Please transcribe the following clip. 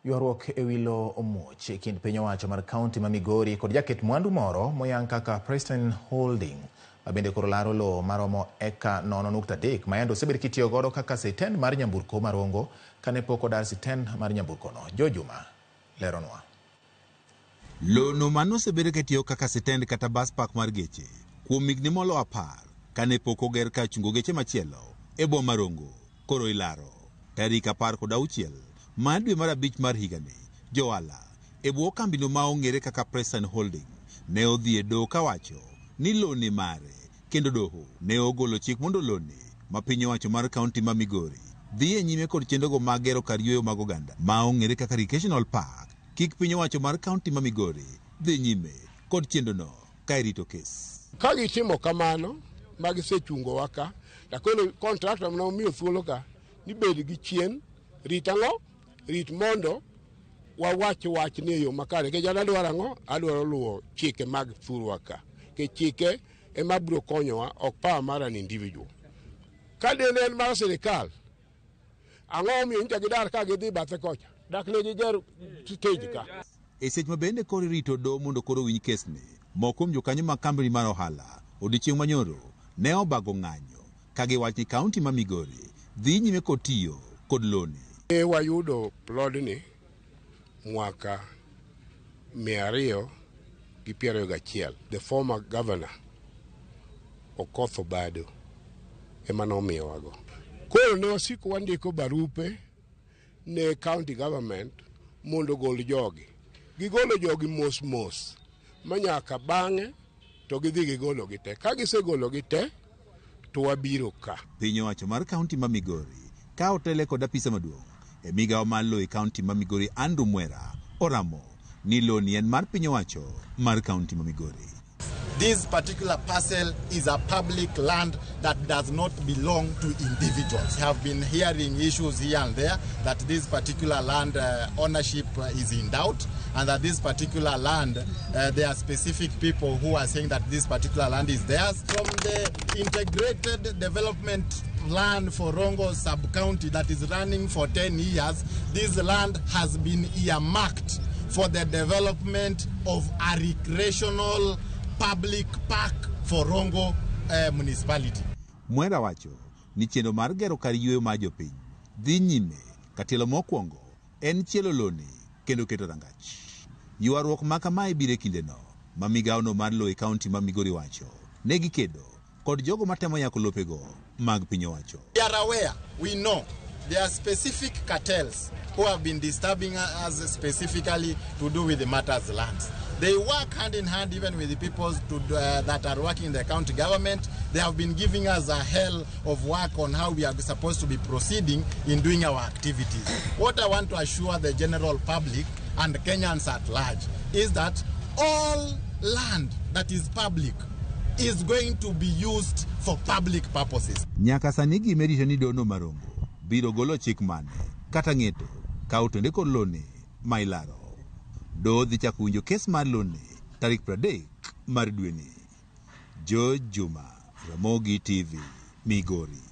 Ywarruok e wilo omuoch e kind piny owacho mar kaonti ma Migori kod jaket mwandu moro moyang kaka Pristine Holdings mabende koro laro lowo maromo eka 0.3 mayande osebed kitiyo godo kaka sitend mar nyamburko marongo kane pok odar sitend mar nyamburkono. Jojuma leronwa. Lowo no mano osebed kitiyo kaka sitend kata bus park mar geche kuom higni molo 10 kane pok oger ka chungo geche machielo e boma Marongo koro ilaro. Tarik 16 mar dwe mar 5 mar higani, joala e bwo kambino ma ong'ere kaka Pristine Holdings ne odhi e doho kawacho ni lowo ni mare, kendo doho ne ogolo chik mondo lowo ni ma piny owacho mar kaonti ma Migori dhi e nyime kod chenrogo mag gero kar yweyo mag oganda ma ong'ere kaka Recreational Park. Kik piny owacho mar kaonti ma Migori dhi nyime kod chenrono ka irito kes. Ka gitimo kamano ma gisechungo waka, lakini kontrakta mna omiyo thuolo ka ni bed gi chien rit ang'o, rit mondo wawach ni yo makare. Ke jana dwaro ang'o, adwaro luwo chike mag thurwa ka. Ke chike ema biro konyowa, ok pa mara an individual. Ka dene en mar sirikal, ang'o omiyo nja gidar ka gidhi bathe kocha. Dak ne giger stage ka. E seche mabende koro rito do mondo koro winj kesni, moko kuom jokanyo mag kambni mar ohala odiechieng' manyoro ne obago ng'anyo ka giwacho ni kaonti ma Migori dhi nyime kod tiyo kod loni. Wayudo plodni mwaka 221. The former governor Okotho Bado ema nomiyowago. Koro ne wasiko wandiko barupe ne county government mondo gol jogi. Gigolo jogi mos manyaka bang'e to gidhi gigolo gite. Ka gisegolo gite to wabiro ka. Piny owacho mar kaonti ma Migori ka otele kod apisa maduong' e migawo mar lowo e kaonti ma Migori Andrew Mwera oramo ni lowo ni en mar piny owacho mar kaonti ma Migori. This particular parcel is a public land that does not belong to individuals. We have been hearing issues here and there that this particular land ownership is in doubt, and that this particular land, there are specific people who are saying that this particular land is theirs. From the integrated development plan for Rongo sub-county that is running for 10 years, this land has been earmarked for the development of a recreational public park for Rongo municipality. Mwera wacho ni chenro mar gero kar yweyo mar jopiny dhi nyime ka tielo mokwongo en chielo loni kendo keto rangach. Ywarruok ma kamae biro e kindeno ma migawono mar lowo e kaonti ma Migori wacho ne gikedo kod jogo matemo yako lopego mag piny owacho. We are aware, we know there are specific cartels who have been disturbing us specifically to do with the matters lands. They work hand in hand even with the people that are working in the county government. They have been giving us a hell of work on how we are supposed to be proceeding in doing our activities. What I want to assure the general public and Kenyans at large is that all land that is public is going to be used for public purposes. Nyaka sani gimerito ni dono Marongo biro golo chik mane kata ng'eto ka otende kod loni ma ilaro. Do dhi chako winjo kes mar loni tarik 30 mar dweni. Jojuma, Ramogi TV, Migori.